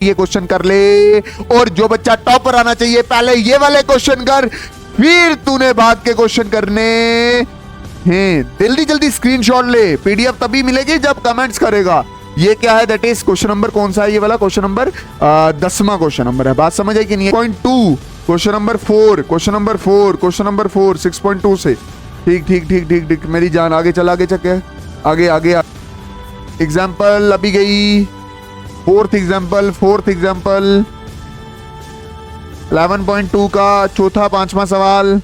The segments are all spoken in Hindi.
ये क्वेश्चन कर ले, और जो बच्चा टॉपर आना चाहिए पहले ये वाले क्वेश्चन कर, फिर तूने बाद के क्वेश्चन करने हैं। जल्दी जल्दी स्क्रीनशॉट ले, पीडीएफ तभी मिलेगी जब कमेंट्स करेगा। ये क्या है, दैट इज क्वेश्चन नंबर कौन सा है, ये वाला क्वेश्चन नंबर 10वां क्वेश्चन नंबर है। बात समझ आई कि नहीं है? 2 question number 4 question number 4 question number 4 6.2 से। ठीक ठीक ठीक ठीक ठीक मेरी जान, आगे चल, आगे चल, आगे आगे। एग्जाम्पल अभी गई, फोर्थ एग्जाम्पल 11.2 का चौथा 5वां सवाल।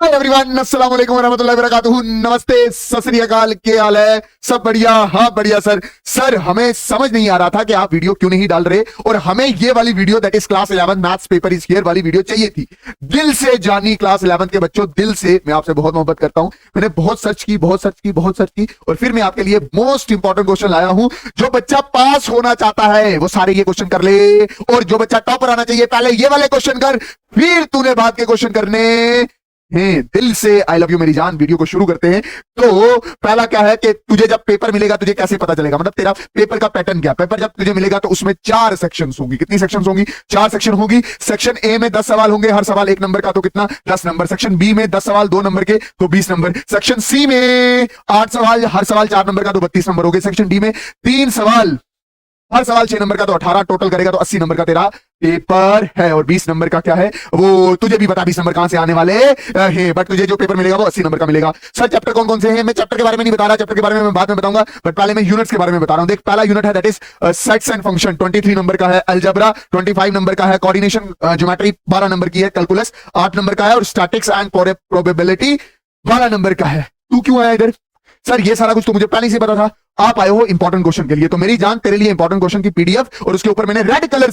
एवरीवन, अस्सलाम वालेकुम रहमतुल्लाहि व बरकातुहू। नमस्ते, सत श्री अकाल, क्या हाल है? सब बढ़िया? हाँ बढ़िया सर हमें समझ नहीं आ रहा था कि आप वीडियो क्यों नहीं डाल रहे, और हमें ये वाली video that is class 11 maths paper is here वाली वीडियो चाहिए थी। दिल से जानी क्लास 11 के बच्चों, दिल से मैं आपसे बहुत मोहब्बत करता हूं। मैंने बहुत सर्च की और फिर मैं आपके लिए मोस्ट इंपॉर्टेंट क्वेश्चन लाया हूं। जो बच्चा पास होना चाहता है वो सारे ये क्वेश्चन कर ले, और जो बच्चा टॉपर आना चाहिए पहले ये वाले क्वेश्चन कर, फिर तूने बाद के क्वेश्चन करने हैं। दिल से आई लव यू मेरी जान। वीडियो को शुरू करते हैं। तो पहला क्या है कि तुझे जब पेपर मिलेगा तुझे कैसे पता चलेगा, मतलब तेरा पेपर का पैटर्न क्या? पेपर जब तुझे मिलेगा तो उसमें 4 सेक्शंस होंगी। कितनी सेक्शंस होंगी? 4 सेक्शन होगी। सेक्शन ए में 10 सवाल होंगे, हर सवाल 1 नंबर का, तो कितना? 10 नंबर। सेक्शन बी में 10 सवाल 2 नंबर के, तो 20 नंबर। सेक्शन सी में 8 सवाल, हर सवाल 4 नंबर का, तो 32 नंबर हो गए। सेक्शन डी में 3 सवाल, हर सवाल 6 नंबर का, तो 18 टोटल करेगा तो 80 नंबर का तेरा पेपर है। और 20 नंबर का क्या है वो तुझे भी पता 20 नंबर कहां से आने वाले हैं, बट तुझे जो पेपर मिलेगा वो 80 नंबर का मिलेगा। सर चैप्टर कौन कौन से हैं? मैं चैप्टर के बारे में नहीं बता रहा, चैप्टर के बारे में मैं बाद में बताऊंगा, बट पहले मैं यूनिट्स के बारे में बता रहा हूं। देख, पहला यूनिट है that is sets and function, 23 number का है। अलजेब्रा 25 नंबर का है। कोऑर्डिनेशन ज्योमेट्री 12 नंबर की है। कैलकुलस 8 नंबर का है। और स्टैटिक्स एंड प्रोबेबिलिटी 12 नंबर का है। तू क्यों आया इधर? सर ये सारा कुछ तो मुझे पहले से पता था, आप आए हो इंपॉर्टेंट क्वेश्चन के लिए, तो मेरी जान तेरे लिए इंपॉर्टेंट क्वेश्चन की पीडीएफ, और उसके ऊपर मैंने रेड कलर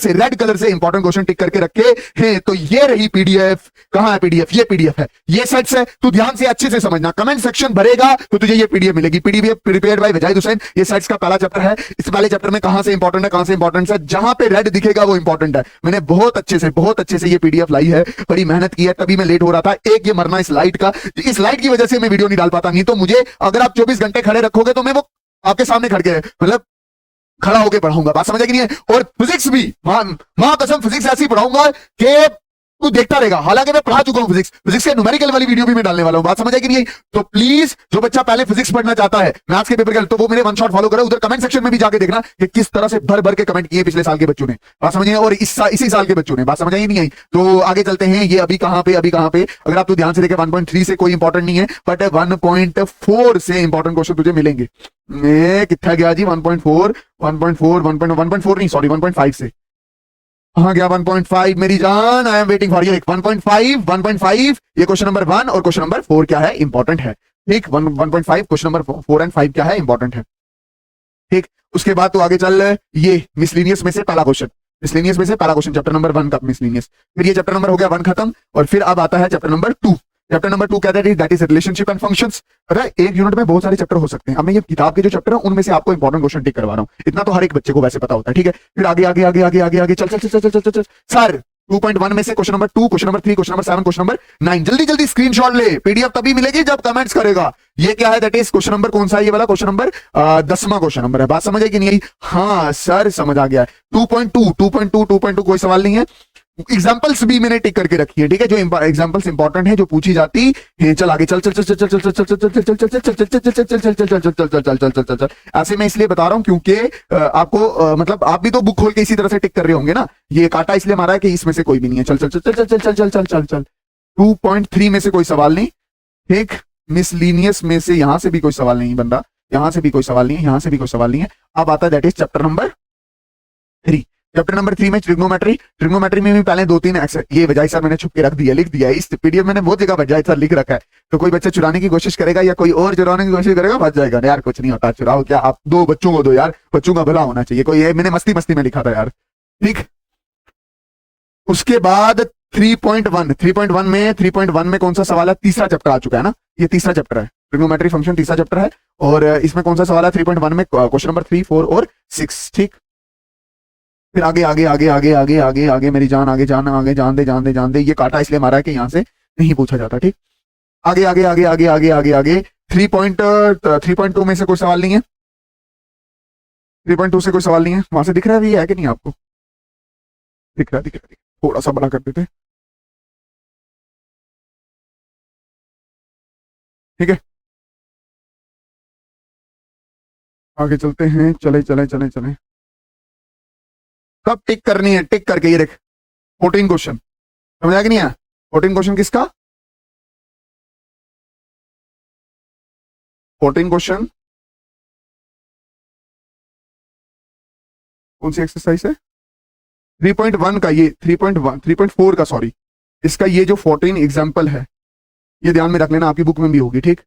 से इंपॉर्टेंट क्वेश्चन टिक करके रखे हैं। तो ये रही पीडीएफ। कहां है पीडीएफ? ये पीडीएफ है, ये सेट्स है। तू ध्यान से अच्छे से समझना, कमेंट सेक्शन भरेगा तो तुझे ये पीडीएफ मिलेगी। PDF prepared by Wajahid Hussain. ये सेट्स का पहला चैप्टर है। इस पहले चैप्टर में कहां से इंपॉर्टेंट है, कहां से इंपॉर्टेंट है, जहां पे रेड दिखेगा वो इंपॉर्टेंट है। मैंने बहुत अच्छे से ये पीडीएफ लाई है, बड़ी मेहनत की है, तभी मैं लेट हो रहा था। एक ये मरना इस लाइट का, इस लाइट की वजह से मैं वीडियो नहीं डाल पाता। नहीं तो मुझे अगर आप 24 घंटे खड़े रखोगे तो मैं वो आपके सामने खड़ के मतलब खड़ा होकर पढ़ाऊंगा। बात समझ आई कि नहीं है? और फिजिक्स भी मां कसम फिजिक्स ऐसी पढ़ाऊंगा कि तू देखता रहेगा। हालांकि मैं पढ़ा चुका हूं फिजिक्स के न्यूमेरिकल वाली वीडियो भी मैं डालने वाला हूं। बात समझ आई कि नहीं है? तो प्लीज जो बच्चा पहले फिजिक्स पढ़ना चाहता है मैथ्स के पेपर का, तो वो मेरे वन शॉट फॉलो करो। उधर कमेंट सेक्शन में भी जाके देखना कि किस तरह से भर भर के कमेंट किए पिछले साल के बच्चों ने। बात समझिए, और इसी साल के बच्चों ने। बात समझ आई नहीं आई? तो आगे चलते हैं। ये अभी कहां पे अगर आप तो ध्यान से देखें 1.3 से कोई इंपॉर्टेंट नहीं है, बट 1.4 से इंपॉर्टेंट क्वेश्चन तुझे मिलेंगे। कितना गया जी? 1.4 नहीं, सॉरी 1.5 से कहां गया? 1.5 मेरी जान, I am waiting for you. 1.5 ये क्वेश्चन नंबर 1 और क्वेश्चन नंबर 4 क्या है? इंपॉर्टेंट है। ठीक, 1.5 क्वेश्चन नंबर 4 एंड 5 क्या है? इंपॉर्टेंट है। ठीक, उसके बाद तो आगे चल, ये मिसलिनियस में से पहला क्वेश्चन, चैप्टर नंबर 1 का मिसलिनियस। फिर ये चैप्टर नंबर हो गया 1 खत्म, और फिर अब आता है चैप्टर नंबर 2। चैप्टर नंबर 2 कहता है that is relationship and functions. पता है एक यूनिट में बहुत सारे चैप्टर हो सकते हैं। अब मैं ये किताब के जो चैप्टर है उनमें से आपको इंपॉर्टेंट क्वेश्चन टिक करवा रहा हूं। इतना तो हर एक बच्चे को वैसे पता होता है। ठीक है, फिर आगे चल सर 2.1 में से question number 2, question number 3, question number 7, question number 9। जल्दी जल्दी स्क्रीनशॉट ले, पीडीएफ तभी मिलेगी जब कमेंट्स करेगा। ये क्या है? दैट इज क्वेश्चन नंबर कौन सा है? ये वाला क्वेश्चन नंबर 10वां क्वेश्चन नंबर है। बात समझ आई कि नहीं आई? हाँ सर समझ आ गया है। 2.2 कोई सवाल नहीं है। एग्जाम्पल्स भी मैंने टिक करके रखी है। ठीक है, जो एग्जाम्पल्स इंपॉर्टेंट है, जो पूछी जाती है। चल आगे चल। ऐसे मैं इसलिए बता रहा हूं क्योंकि आपको मतलब आप भी तो बुक खोल के इसी तरह से टिक कर रहे होंगे ना। ये काटा इसलिए मारा है कि इसमें से कोई भी नहीं है। चल 2.3 में से कोई सवाल नहीं। ठीक, मिसलीनियस में से यहां से भी कोई सवाल नहीं बन रहा, यहां से भी कोई सवाल नहीं है, यहां से भी कोई सवाल नहीं है। अब आता है that is chapter number 3। Chapter number 3 में ट्रिग्नोमेट्री में भी पहले 2-3 ये वजह सर मैंने छुप के लिख दिया है। इस पीडीएफ मैंने बहुत जगह वजह सर लिख रखा है। तो कोई बच्चा चुराने की कोशिश करेगा या कोई और चुराने की कोशिश करेगा, बच जाएगा यार। कुछ नहीं होता, चुराओ क्या आप? 2 बच्चों को दो यार, बच्चों का भला होना चाहिए। कोई मैंने मस्ती में लिखा था यार। ठीक, उसके बाद 3.1 में कौन सा सवाल है? तीसरा चैप्टर आ चुका है ना, ये तीसरा चैप्टर है। ट्रिग्नोमेट्री फंक्शन तीसरा चैप्टर है, और इसमें कौन सा सवाल है? 3.1 में क्वेश्चन नंबर 3, 4 और 6। ठीक, फिर आगे मेरी जान, आगे जान दे। ये काटा इसलिए मारा है कि यहां से नहीं पूछा जाता। ठीक, आगे 3.2 में से कोई सवाल नहीं है। 3.2 से कोई सवाल नहीं है, वहां से दिख रहा है भी है कि नहीं आपको? दिख रहा, दिख रहा, थोड़ा सा बड़ा कर देते, ठीक है। आगे चलते हैं, चले चले चले चले। कब टिक करनी है? टिक करके, ये देख 14 क्वेश्चन, समझ आया कि नहीं आया? 14 क्वेश्चन किसका? 14 क्वेश्चन कौन सी एक्सरसाइज है? 3.1 का, ये 3.1 3.4 का, सॉरी, इसका ये जो 14 एग्जाम्पल है, ये ध्यान में रख लेना, आपकी बुक में भी होगी, ठीक।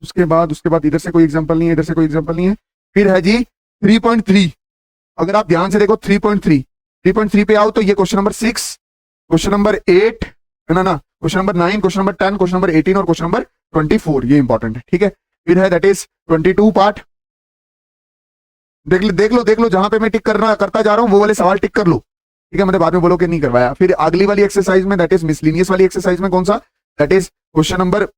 उसके बाद इधर से कोई एग्जाम्पल नहीं है, इधर से कोई एग्जाम्पल नहीं है। फिर है जी 3.3। अगर आप ध्यान से देखो 3.3 पे आओ तो ये क्वेश्चन नंबर 6, क्वेश्चन नंबर 8, ना question number 9, question number 10, question number 18 और क्वेश्चन नंबर 24, ये इंपॉर्टेंट है, ठीक है। फिर है दैट इज 22 पार्ट। देख लो जहां पे मैं टिक करता जा रहा हूं वो वाले सवाल टिक कर लो, ठीक है। मैंने बाद में बोलो कि नहीं करवाया। फिर अगली वाली एक्सरसाइज में, दैट इज मिसलिनियस वाली एक्सरसाइज में, कौन सा? दैट इज क्वेश्चन नंबर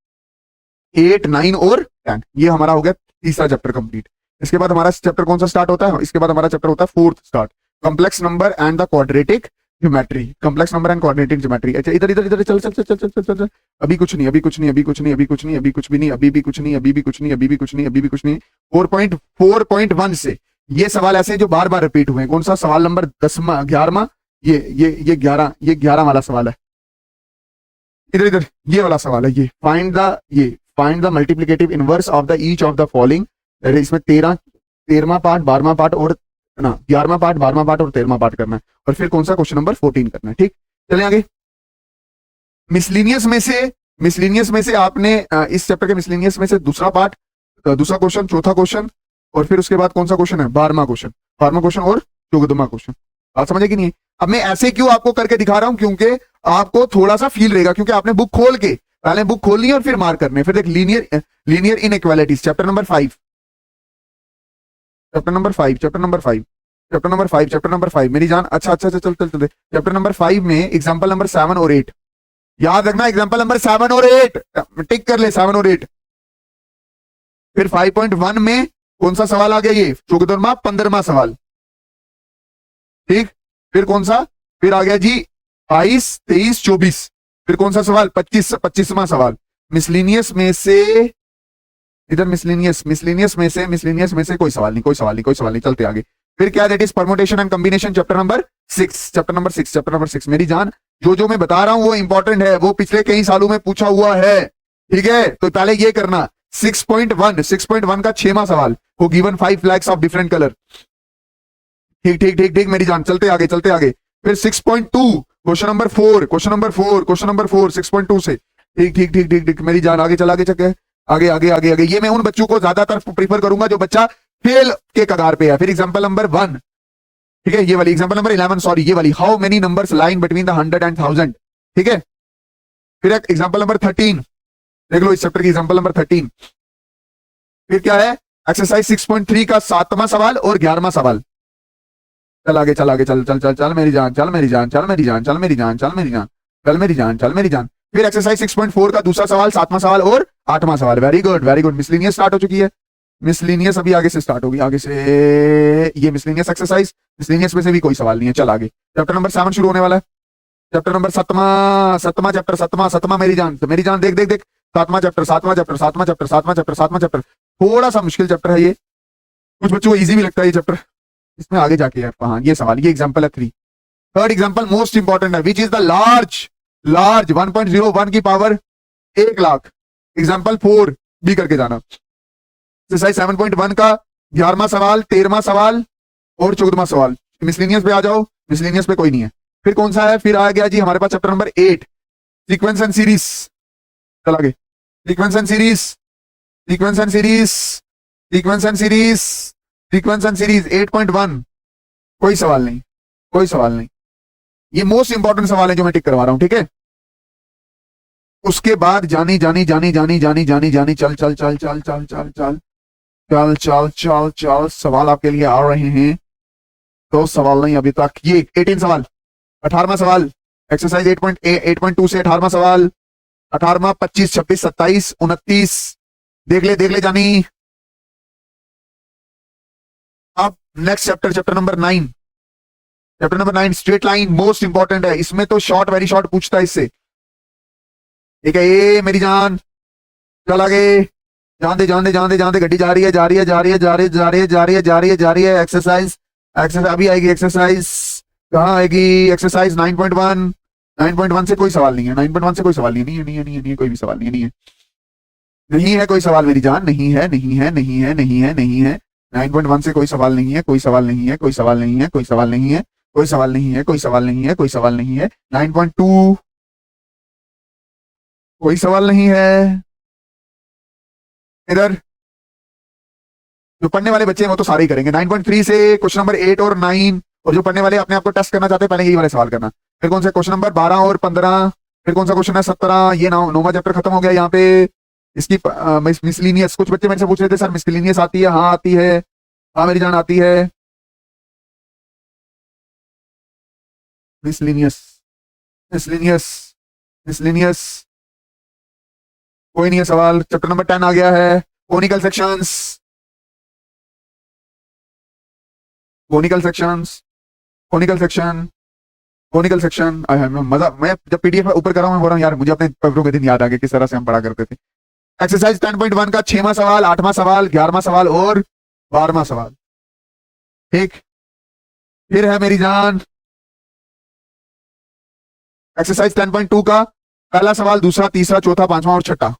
8, 9 और 10। ये हमारा हो गया तीसरा चैप्टर कंप्लीट। इसके बाद हमारा चैप्टर कौन सा स्टार्ट होता है? इसके बाद हमारा चैप्टर होता है 4th start, complex number and the quadratic geometry. Complex number and quadratic geometry. अच्छा, इधर इधर इधर, चल चल चल चल चल चल चल। अभी कुछ नहीं, अभी कुछ नहीं, अभी कुछ नहीं, अभी कुछ नहीं, अभी कुछ भी नहीं, अभी भी कुछ नहीं, अभी भी कुछ नहीं, अभी भी कुछ नहीं, अभी भी कुछ नहीं। 4.1 से ये सवाल ऐसे जो बार बार रिपीट हुए हैं। कौन सा? सवाल नंबर 10वां 11वां, ये 11 वाला सवाल है। इधर इधर ये वाला सवाल है, ये find the multiplicative inverse of the each of the following. इसमें 13वां पार्ट, 12वां पार्ट और ना 11वां पार्ट, 12वां पार्ट और 13वां पार्ट करना है। और फिर कौन सा? क्वेश्चन नंबर 14 करना है, ठीक। चलें आगे। मिसलिनियस में से आपने इस चैप्टर के मिसलिनियस में से दूसरा पार्ट, दूसरा क्वेश्चन, चौथा क्वेश्चन, और फिर उसके बाद कौन सा क्वेश्चन है? 12वां क्वेश्चन और 14वां क्वेश्चन। आप समझे कि नहीं? अब मैं ऐसे क्यों आपको करके दिखा रहा हूं? क्योंकि आपको थोड़ा सा फील रहेगा, क्योंकि आपने बुक खोल के पहले बुक खोलनी है और फिर मार्क करने। फिर देख लीनियर इनइक्वालिटीज, चैप्टर नंबर 5, मेरी जान। अच्छा, चल चैप्टर नंबर 5 में एग्जाम्पल नंबर 7 और 8 याद रखना। एग्जाम्पल नंबर 7 और 8 टिक कर ले, 7 और 8। फिर 5.1 में कौन सा सवाल आ गया? ये 14वां 15वां सवाल, ठीक। फिर कौन सा? फिर आ गया जी 22, 23, 24। फिर कौन सा सवाल? 25वां सवाल। मिसलिनियस में से इधर मिसलिनियस में से कोई सवाल नहीं, चलते आगे। फिर क्या? That is permutation and combination, chapter number 6। मेरी जान, जो मैं बता रहा हूं वो इंपॉर्टेंट है, वो पिछले कई सालों में पूछा हुआ है, ठीक है। तो पहले ये करना। 6.1 का 6वां सवाल, वो given 5 flags of different colour, ठीक मेरी जान। चलते आगे। फिर 6.2 क्वेश्चन नंबर 4 6.2 से, ठीक मेरी जान। आगे चल आगे। ये मैं उन बच्चों को ज्यादातर प्रीफर करूंगा जो बच्चा फेल के कगार पे है। फिर एग्जांपल नंबर 1, ठीक है, ये वाली। एग्जांपल नंबर 11, सॉरी, ये वाली, how many numbers line between the 100 and 1000, ठीक है। फिर एग्जांपल नंबर 13, देख लो इस चैप्टर की एग्जांपल नंबर 13। फिर क्या है? एक्सरसाइज 6.3 का 7वां सवाल और 11वां सवाल। चल आगे, चल मेरी जान। फिर एक्सरसाइज 6.4 का दूसरा सवाल, 7वां सवाल और 8वां सवाल। Very good. मिसलिनियस स्टार्ट हो चुकी है। मिसलिनियस अभी आगे से स्टार्ट होगी, आगे से ये मिसलिनियस एक्सरसाइज। मिसलिनियस में से भी कोई सवाल नहीं है। चल आगे, चैप्टर नंबर 7 शुरू होने वाला है। चैप्टर नंबर 7वां चैप्टर, मेरी जान, देख 7वां चैप्टर। थोड़ा सा मुश्किल चैप्टर है ये, कुछ बच्चों को इजी भी लगता है ये चैप्टर। इसमें आगे जाके है, हाँ, ये सवाल, ये एग्जांपल है 3। थर्ड एग्जांपल मोस्ट इंपॉर्टेंट है, विच इज द लार्ज 1.01 की पावर 1 लाख। एग्जांपल 4 भी करके जाना। एक्सरसाइज 7.1 का 11वां सवाल, 13वां सवाल और 14वां सवाल। मिसलिनियस पे आ जाओ, मिसलिनियस पे कोई नहीं है। फिर कौन सा है? फिर आ गया जी हमारे पास chapter number 8, sequence and series. चल आगे, सीक्वेंस एंड सीरीज 8.1, कोई सवाल नहीं। ये मोस्ट इंपॉर्टेंट सवाल है जो मैं टिक करवा रहा हूं, ठीक है। उसके बाद जानी चल सवाल आपके लिए आ रहे हैं। तो सवाल नहीं अभी तक, ये 18 सवाल, 18वां सवाल। एक्सरसाइज 8.2 से 18वां सवाल, 18वां, 25, 26, 27, 29। देख ले जानी। Next chapter, chapter number 9। Chapter number 9 straight line most important है। इसमें तो शॉर्ट, वेरी शॉर्ट पूछता है इससे। ठीक है, ये मेरी जान, चल आगे, जान दे जान दे जान दे जान दे, गड्डी जा रही है जा रही है जा रही है जा रही है जा रही है जा रही है जा रही है जा रही है। एक्सरसाइज, एक्सरसाइज अभी आएगी। एक्सरसाइज कहाँ आएगी? एक्सरसाइज 9.1। 9.1 से कोई सवाल नहीं है। 9.1 से कोई सवाल नहीं है, नहीं है, नहीं है, नहीं है, कोई भी सवाल नहीं है, नहीं है, नहीं है कोई सवाल मेरी जान, नहीं है, नहीं है, नहीं है, नहीं है, नहीं है। 9.1 से कोई सवाल नहीं है, कोई सवाल नहीं है, कोई सवाल नहीं है, कोई सवाल नहीं है, कोई सवाल नहीं है, कोई सवाल नहीं है, कोई सवाल नहीं है। 9.2 कोई सवाल नहीं है। इधर जो पढ़ने वाले बच्चे हैं वो तो सारे ही करेंगे। 9.3 से क्वेश्चन नंबर 8 और 9, और जो पढ़ने वाले अपने आप को टेस्ट करना चाहते हैं पहले यही वाले सवाल करना। फिर कौन सा क्वेश्चन नंबर 12 और 15, फिर कौन सा क्वेश्चन है 17। ये नौवा चैप्टर खत्म हो गया यहाँ पे। इसकी मिसलिनियस, कुछ बच्चे मेरे से पूछ रहे थे सर मिसलिनियस आती है? हाँ आती है, हाँ मेरी जान आती है। मिसलिनियस, मिसलिनियस, मिसलिनियस कोई नहीं है सवाल। चैप्टर नंबर 10 आ गया है। Conical sections, conical sections, conical section, conical section. मजा, मैं जब पीडीएफ ऊपर कर रहा हूँ मैं बोल रहा हूँ यार मुझे अपने पेपरों के दिन याद आ गए किस तरह से हम पढ़ा करते थे। एक्सरसाइज 10.1 का 6वां सवाल, 8वां सवाल, 11वां सवाल और 12वां सवाल। ठीक, फिर है मेरी जान एक्सरसाइज 10.2 का पहला सवाल, दूसरा, तीसरा, चौथा, पांचवा और छठा।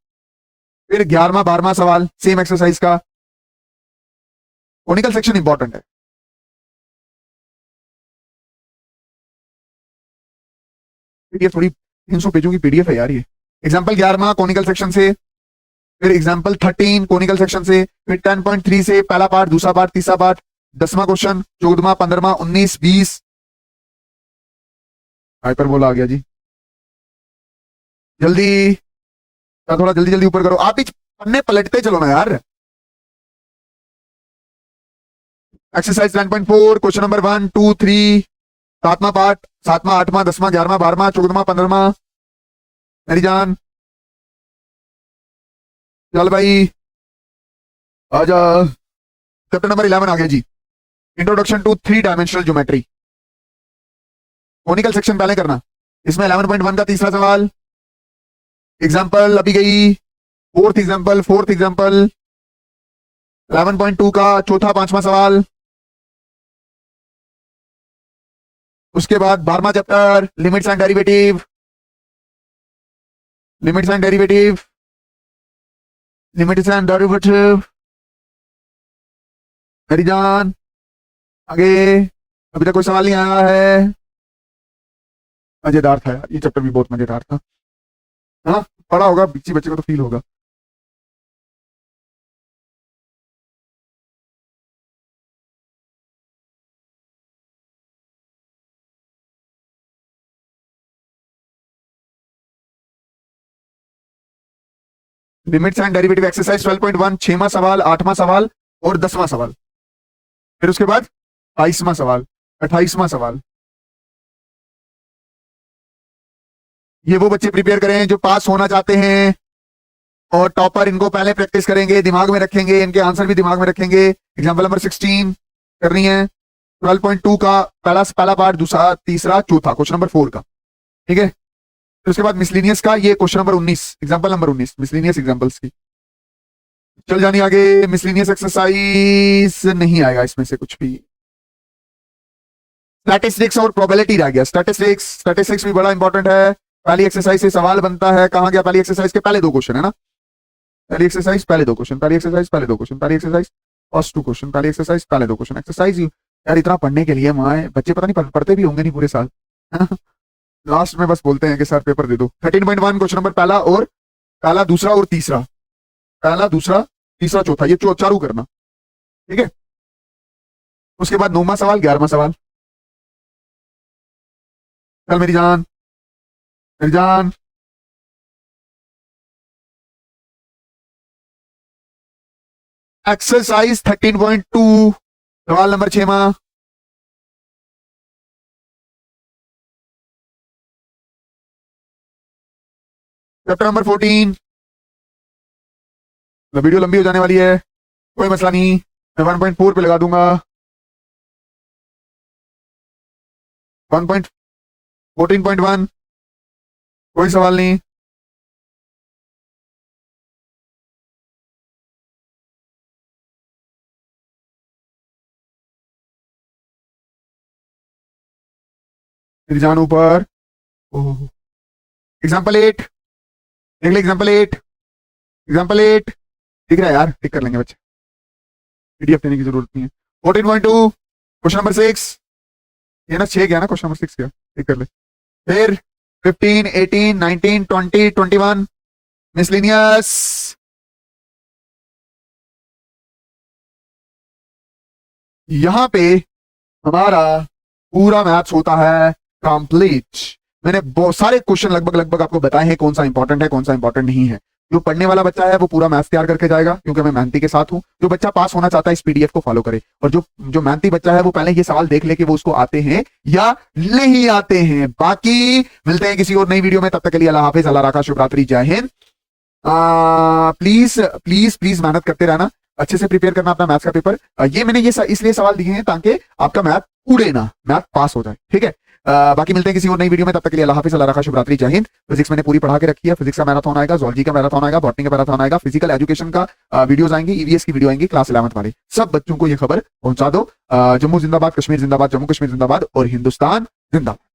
फिर 11वां 12वां सवाल सेम एक्सरसाइज का। कोनिकल सेक्शन इंपॉर्टेंट है। पीडीएफ थोड़ी 300 पेजों की पीडीएफ है यार ये। एग्जाम्पल 11वां कोनिकल सेक्शन से, फिर एग्जाम्पल 13 कोनिकल सेक्शन से, फिर 10.3 से पहला पार्ट, दूसरा पार्ट, तीसरा पार्ट, 10वां क्वेश्चन, 14वां, 15वां, 19, 20। हाइपरबोला आ गया जी, जल्दी थोड़ा जल्दी जल्दी ऊपर करो। आप भी पन्ने पलटते चलो ना यार। एक्सरसाइज 10.4 क्वेश्चन नंबर 1, 2, 3, 7वां पार्ट, 7वां, 8वां, 10वां, 11वां, 12वां, 14वां, 15वां। मेरी जान चल भाई आजा। चैप्टर नंबर 11 आ गया जी, introduction to 3 dimensional geometry. Conical section पहले करना। इसमें 11.1 का तीसरा सवाल, एग्जाम्पल अभी गई, फोर्थ एग्जाम्पल 11.2 का चौथा पांचवा सवाल। उसके बाद 12वां chapter limits and derivative, limits and derivative, limits and derivative. मेरी जान आगे, अभी तक कोई सवाल नहीं आया है। मजेदार था यार ये चैप्टर भी, बहुत मजेदार था। हाँ पढ़ा होगा किसी बच्चे को तो फील होगा। लिमिट्स एंड डेरिवेटिव एक्सरसाइज 12.1 6वां सवाल, 8वां सवाल और 10वां सवाल। फिर उसके बाद 22वां सवाल, 28वां सवाल। ये वो बच्चे प्रिपेयर करें जो पास होना चाहते हैं और टॉपर, इनको पहले प्रैक्टिस करेंगे, दिमाग में रखेंगे, इनके आंसर भी दिमाग में रखेंगे। एग्जाम्पल नंबर 16 करनी है 12.2 का पहला पार्ट, दूसरा, तीसरा, चौथा, क्वेश्चन नंबर 4 का। ठीक है, फिर उसके बाद मिसलिनियस का ये question number 19, example number 19 miscellaneous examples की। चल जानी आगे। मिसलिनियस एक्सरसाइज नहीं आएगा इसमें से कुछ भी। स्टैटिस्टिक्स और प्रोबेबिलिटी रह गया। स्टैटिस्टिक्स भी बड़ा इंपॉर्टेंट है। पहली एक्सरसाइज से सवाल बनता है, कहां गया? पहली एक्सरसाइज के पहले 2 क्वेश्चन है ना, पहली एक्सरसाइज पहले 2 क्वेश्चन, पहली एक्सरसाइज पहले 2 क्वेश्चन, पहली एक्सरसाइज फर्स्ट 2 क्वेश्चन, पहली एक्सरसाइज पहले 2 क्वेश्चन। एक्सरसाइज यार इतना पढ़ने के लिए माए बच्चे पता नहीं पढ़ते भी होंगे नहीं पूरे साल। लास्ट में बस बोलते हैं कि सर पेपर दे दो। 13.1 क्वेश्चन नंबर पहला और पहला, दूसरा और तीसरा, पहला, दूसरा, तीसरा, चौथा, ये चारू करना। ठीक है, उसके बाद 9वां सवाल, 11वां सवाल। चल मेरी जान, मेरी जान एक्सरसाइज 13.2 सवाल नंबर 6वां। चैप्टर नंबर 14। वीडियो लंबी हो जाने वाली है, कोई मसला नहीं, मैं 1.4 पे लगा दूंगा। 1.14.1 कोई सवाल नहीं। फिर जान ऊपर। एग्जाम्पल 8 देख ले, एग्जाम्पल 8, एग्जाम्पल 8 दिख रहा है यार, टिक कर लेंगे बच्चे, पीडीएफ देने की जरूरत नहीं है। 14.2 क्वेश्चन नंबर 6, ये ना 6 गया ना, क्वेश्चन नंबर 6 गया, टिक कर ले। फिर 15, 18, 19, 20, 21 मिसलिनियस। यहां पे हमारा पूरा मैथ्स होता है कंप्लीट। मैंने बहुत सारे क्वेश्चन लगभग लगभग आपको बताए हैं, कौन सा इंपॉर्टेंट है कौन सा इंपॉर्टेंट नहीं है। जो पढ़ने वाला बच्चा है वो पूरा मैथ्स तैयार करके जाएगा, क्योंकि मैं मेहनती के साथ हूं। जो बच्चा पास होना चाहता है इस पीडीएफ को फॉलो करे, और जो जो मेहनती बच्चा है वो पहले ये सवाल देख ले कि वो उसको आते हैं या नहीं आते हैं। बाकी मिलते हैं किसी और नई वीडियो में, तब तक के लिए अल्लाह हाफिज, अल्लाह रखा, शुभ रात्रि, जय हिंद। प्लीज प्लीज प्लीज मेहनत करते रहना, अच्छे से प्रिपेयर करना अपना मैथ्स का पेपर। ये मैंने ये इसलिए सवाल दिए हैं ताकि आपका मैथ उड़े ना, मैथ पास हो जाए, ठीक है। बाकी मिलते हैं किसी और नई वीडियो में, तब तक के लिए अल्लाह हाफिज, अल्लाह रखा, शुभ रात्रि, जय हिंद। फिजिक्स मैंने पूरी पढ़ा के रखी है, फिजिक्स का मैराथन आएगा, जोलॉजी का मैराथन आएगा, बॉटनी का मैराथन आएगा, फिजिकल एजुकेशन का वीडियोस आएंगे, ईवीएस की वीडियो आएंगी, क्लास 11th वाले। सब बच्चों को ये खबर पहुंचा दो। जम्मू जिंदाबाद, कश्मीर जिंदाबाद, जम्मू कश्मीर जिंदाबाद और हिंदुस्तान जिंदाबाद।